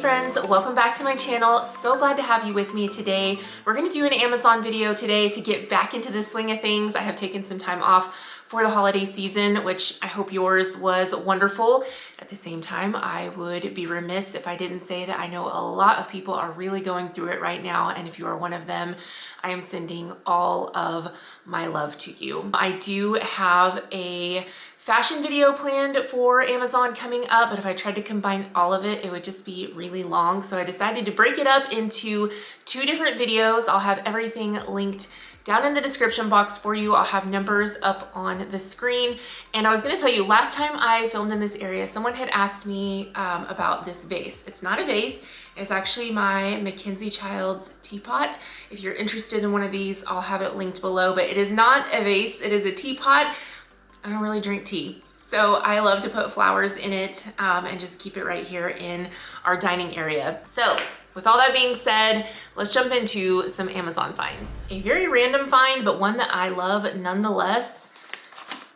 friends, welcome back to my channel. So glad to have you with me today. We're gonna do an Amazon video today to get back into the swing of things. I have taken some time off for the holiday season, which I hope yours was wonderful. At the same time, I would be remiss if I didn't say that I know a lot of people are really going through it right now, and if you are one of them, I am sending all of my love to you. I do have a fashion video planned for Amazon coming up, but if I tried to combine all of it, it would just be really long. So I decided to break it up into two different videos. I'll have everything linked down in the description box for you. I'll have numbers up on the screen. And I was gonna tell you, last time I filmed in this area, someone had asked me about this vase. It's not a vase, it's actually my Mackenzie Child's teapot. If you're interested in one of these, I'll have it linked below, but it is not a vase, it is a teapot. I don't really drink tea, so I love to put flowers in it and just keep it right here in our dining area. So with all that being said, let's jump into some Amazon finds. A very random find, but one that I love nonetheless.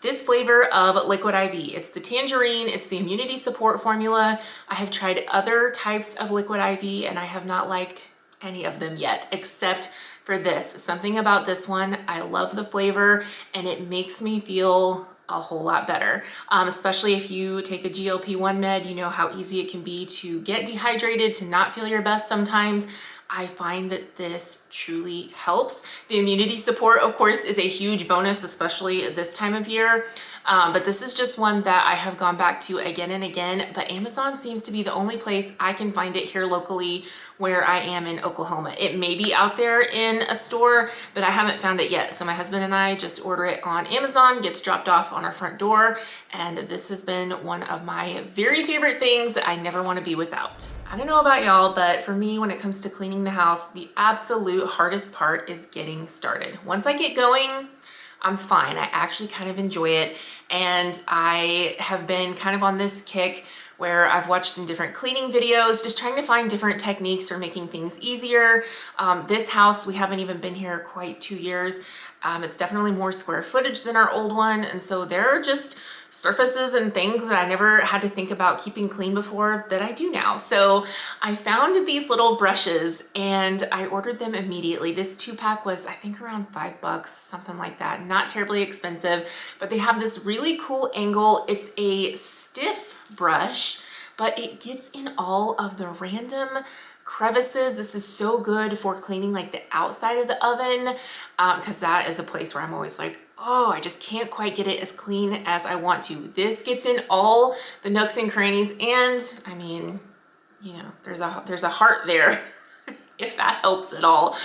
This flavor of Liquid IV. It's the Tangerine, it's the immunity support formula. I have tried other types of Liquid IV and I have not liked any of them yet, except for this. Something about this one, I love the flavor and it makes me feel a whole lot better. Especially if you take a GLP-1 med, you know how easy it can be to get dehydrated, to not feel your best sometimes. I find that this truly helps. The immunity support, of course, is a huge bonus, especially this time of year. But this is just one that I have gone back to again and again, but Amazon seems to be the only place I can find it here locally where I am in Oklahoma. It may be out there in a store, but I haven't found it yet. So my husband and I just order it on Amazon, gets dropped off on our front door. And this has been one of my very favorite things that I never want to be without. I don't know about y'all, but for me, when it comes to cleaning the house, the absolute hardest part is getting started. Once I get going, I'm fine. I actually kind of enjoy it. And I have been kind of on this kick where I've watched some different cleaning videos, just trying to find different techniques for making things easier. This house, we haven't even been here quite 2 years. It's definitely more square footage than our old one. And so there are just surfaces and things that I never had to think about keeping clean before that I do now. So I found these little brushes and I ordered them immediately. This 2-pack was, I think, around $5, something like that. Not terribly expensive, but they have this really cool angle. It's a stiff brush, but it gets in all of the random crevices. This is so good for cleaning like the outside of the oven, because that is a place where I'm always like, oh, I just can't quite get it as clean as I want to. This gets in all the nooks and crannies, and I mean, you know, there's a heart there. If that helps at all.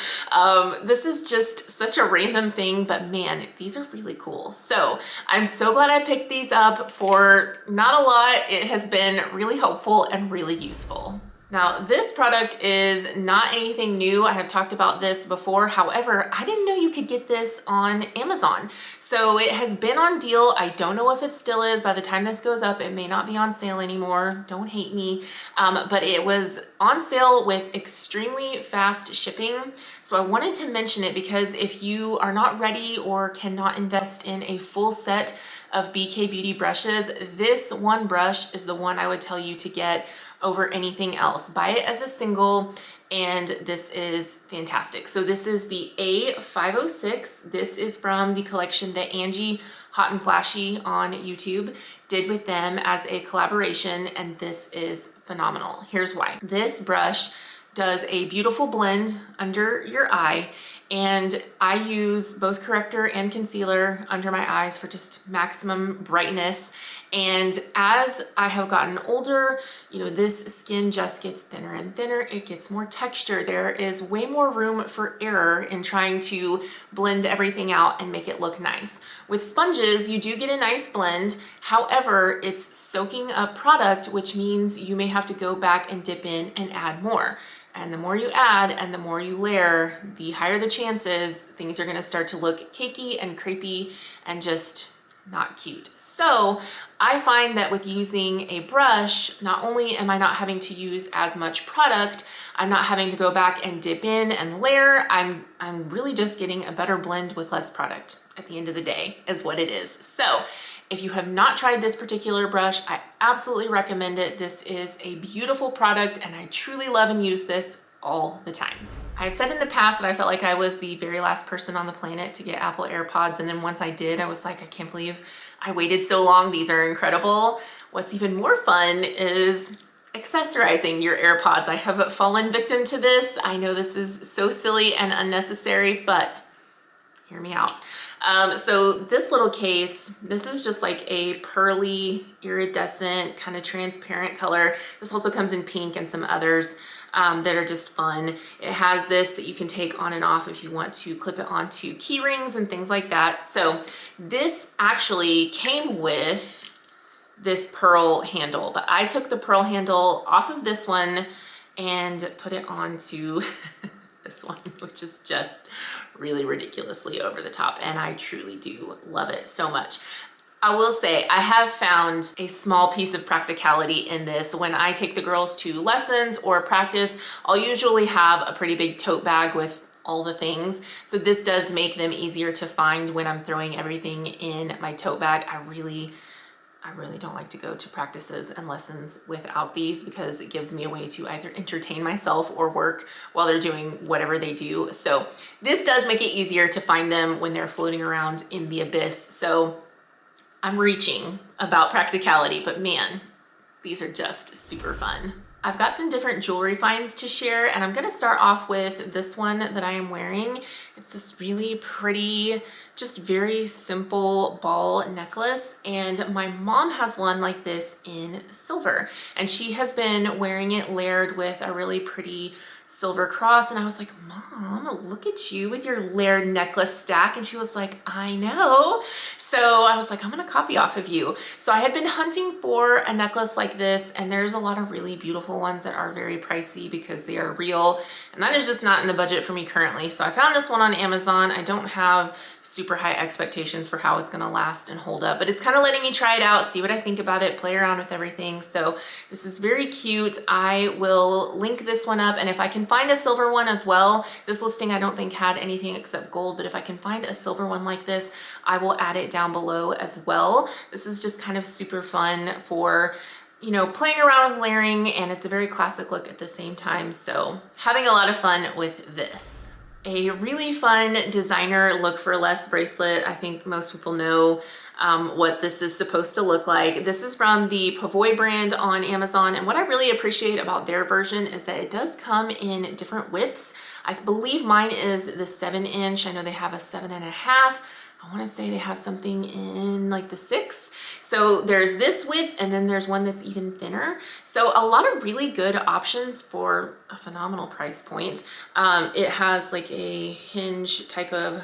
This is just such a random thing, but man, these are really cool. So I'm so glad I picked these up for not a lot. It has been really helpful and really useful. Now, this product is not anything new. I have talked about this before. However, I didn't know you could get this on Amazon. So it has been on deal. I don't know if it still is. By the time this goes up, it may not be on sale anymore. Don't hate me. But it was on sale with extremely fast shipping. So I wanted to mention it because if you are not ready or cannot invest in a full set of BK Beauty brushes, this one brush is the one I would tell you to get over anything else. Buy it as a single, and this is fantastic. So this is the A506. This is from the collection that Angie Hot and Flashy on YouTube did with them as a collaboration, and this is phenomenal. Here's why. This brush does a beautiful blend under your eye, and I use both corrector and concealer under my eyes for just maximum brightness. And as I have gotten older, you know, this skin just gets thinner and thinner. It gets more texture. There is way more room for error in trying to blend everything out and make it look nice. With sponges, you do get a nice blend. However, it's soaking up product, which means you may have to go back and dip in and add more. And the more you add and the more you layer, the higher the chances things are gonna start to look cakey and crepey and just not cute. So I find that with using a brush, not only am I not having to use as much product, I'm not having to go back and dip in and layer. I'm really just getting a better blend with less product at the end of the day is what it is. So If you have not tried this particular brush, I absolutely recommend it. This is a beautiful product and I truly love and use this all the time. I've said in the past that I felt like I was the very last person on the planet to get Apple AirPods, and then once I did, I was like, I can't believe I waited so long. These are incredible. What's even more fun is accessorizing your AirPods. I have fallen victim to this. I know this is so silly and unnecessary, but hear me out. So this little case, this is just like a pearly, iridescent, kind of transparent color. This also comes in pink and some others that are just fun. It has this that you can take on and off if you want to clip it onto key rings and things like that. So this actually came with this pearl handle, but I took the pearl handle off of this one and put it onto this one, which is just really ridiculously over the top, and I truly do love it so much. I will say I have found a small piece of practicality in this. When I take the girls to lessons or practice, I'll usually have a pretty big tote bag with all the things. So this does make them easier to find when I'm throwing everything in my tote bag. I really don't like to go to practices and lessons without these because it gives me a way to either entertain myself or work while they're doing whatever they do. So this does make it easier to find them when they're floating around in the abyss. So I'm reaching about practicality, but man, these are just super fun. I've got some different jewelry finds to share, and I'm gonna start off with this one that I am wearing. It's this really pretty, just very simple ball necklace, and my mom has one like this in silver, and she has been wearing it layered with a really pretty silver cross, and I was like, Mom, look at you with your layered necklace stack. And she was like, I know. So I was like, I'm gonna copy off of you. So I had been hunting for a necklace like this, and there's a lot of really beautiful ones that are very pricey because they are real, and that is just not in the budget for me currently. So I found this one on Amazon. I don't have super high expectations for how it's gonna last and hold up, but it's kind of letting me try it out, see what I think about it, play around with everything. So this is very cute. I will link this one up, and if I can find a silver one as well, this listing I don't think had anything except gold, but if I can find a silver one like this, I will add it down below as well. This is just kind of super fun for, you know, playing around with layering, and it's a very classic look at the same time. So having a lot of fun with this. A really fun designer look for less bracelet. I think most people know what this is supposed to look like. This is from the Pavoy brand on Amazon, and what I really appreciate about their version is that it does come in different widths. I believe mine is the 7-inch. I know they have a 7.5. I want to say they have something in like the 6. So there's this width, and then there's one that's even thinner. So a lot of really good options for a phenomenal price point. It has like a hinge type of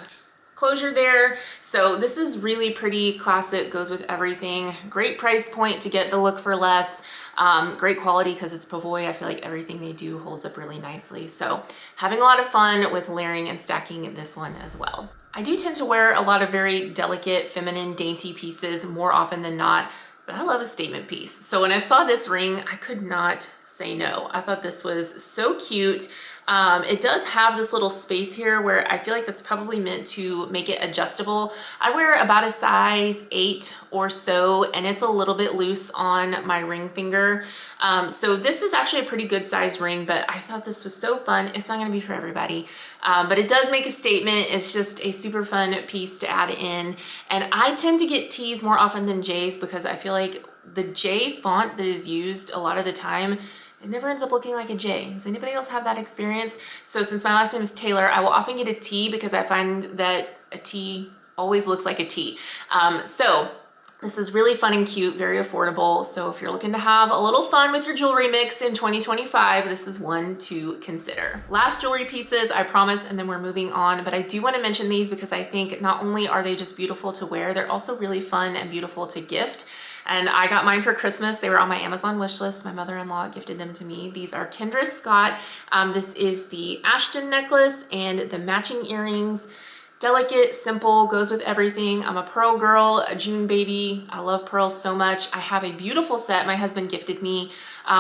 closure there. So this is really pretty classic, goes with everything. Great price point to get the look for less. Great quality because it's Pavoy. I feel like everything they do holds up really nicely. So having a lot of fun with layering and stacking this one as well. I do tend to wear a lot of very delicate, feminine, dainty pieces more often than not, but I love a statement piece. So when I saw this ring, I could not say no. I thought this was so cute. It does have this little space here where I feel like that's probably meant to make it adjustable. I wear about a size 8 or so, and it's a little bit loose on my ring finger. So this is actually a pretty good size ring, but I thought this was so fun. It's not gonna be for everybody, but it does make a statement. It's just a super fun piece to add in. And I tend to get T's more often than J's because I feel like the J font that is used a lot of the time, it never ends up looking like a J. Does anybody else have that experience? So since my last name is Taylor, I will often get a T because I find that a T always looks like a T. So this is really fun and cute, very affordable. So if you're looking to have a little fun with your jewelry mix in 2025, this is one to consider. Last jewelry pieces, I promise, and then we're moving on, but I do want to mention these because I think not only are they just beautiful to wear, they're also really fun and beautiful to gift. And I got mine for Christmas. They were on my Amazon wish list. My mother-in-law gifted them to me. These are Kendra Scott. This is the Ashton necklace and the matching earrings. Delicate, simple, goes with everything. I'm a pearl girl, a June baby. I love pearls so much. I have a beautiful set my husband gifted me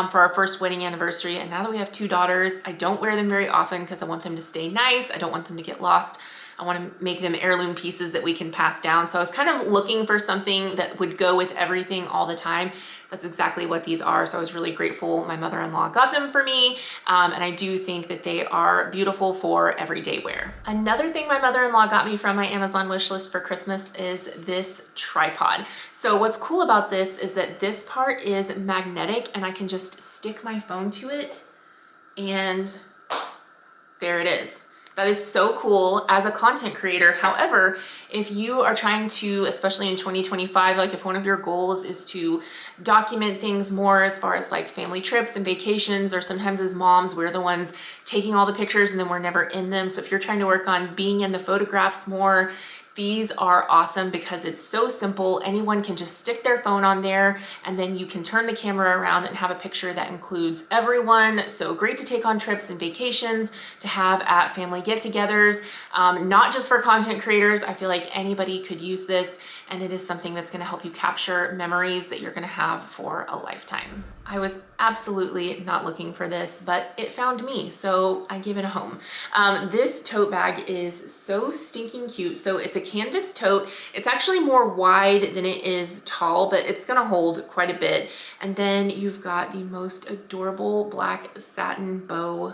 for our first wedding anniversary. And now that we have 2 daughters, I don't wear them very often because I want them to stay nice. I don't want them to get lost. I want to make them heirloom pieces that we can pass down. So I was kind of looking for something that would go with everything all the time. That's exactly what these are. So I was really grateful my mother-in-law got them for me. And I do think that they are beautiful for everyday wear. Another thing my mother-in-law got me from my Amazon wish list for Christmas is this tripod. So what's cool about this is that this part is magnetic and I can just stick my phone to it and there it is. That is so cool as a content creator. However, if you are trying to, especially in 2025, like if one of your goals is to document things more as far as like family trips and vacations, or sometimes as moms, we're the ones taking all the pictures and then we're never in them. So if you're trying to work on being in the photographs more, these are awesome because it's so simple. Anyone can just stick their phone on there and then you can turn the camera around and have a picture that includes everyone. So great to take on trips and vacations, to have at family get-togethers, not just for content creators. I feel like anybody could use this, and it is something that's going to help you capture memories that you're going to have for a lifetime. I was absolutely not looking for this, but it found me, so I gave it a home. This tote bag is so stinking cute. So it's a canvas tote. It's actually more wide than it is tall, but it's gonna hold quite a bit. And then you've got the most adorable black satin bow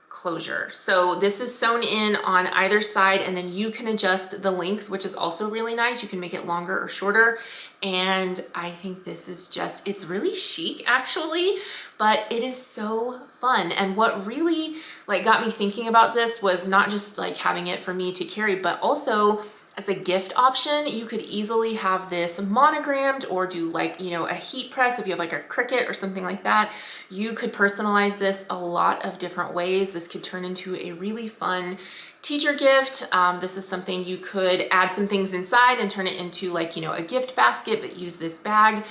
closure. So this is sewn in on either side, and then you can adjust the length, which is also really nice. You can make it longer or shorter. And I think this is just, it's really chic actually, but it is so fun. And what really like got me thinking about this was not just like having it for me to carry, but also as a gift option. You could easily have this monogrammed or do like, you know, a heat press if you have like a Cricut or something like that. You could personalize this a lot of different ways. This could turn into a really fun teacher gift. This is something you could add some things inside and turn it into like, you know, a gift basket, but use this bag.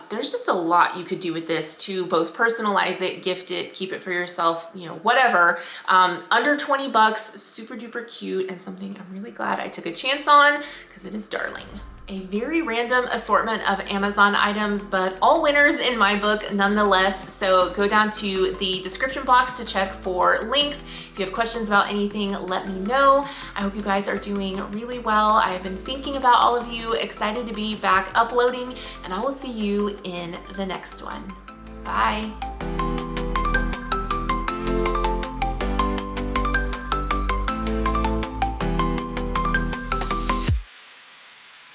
There's just a lot you could do with this to both personalize it, gift it, keep it for yourself, you know, whatever. Under 20 bucks, super duper cute, and something I'm really glad I took a chance on because it is darling. A very random assortment of Amazon items, but all winners in my book nonetheless. So go down to the description box to check for links. If you have questions about anything, let me know. I hope you guys are doing really well. I have been thinking about all of you, excited to be back uploading, and I will see you in the next one. Bye.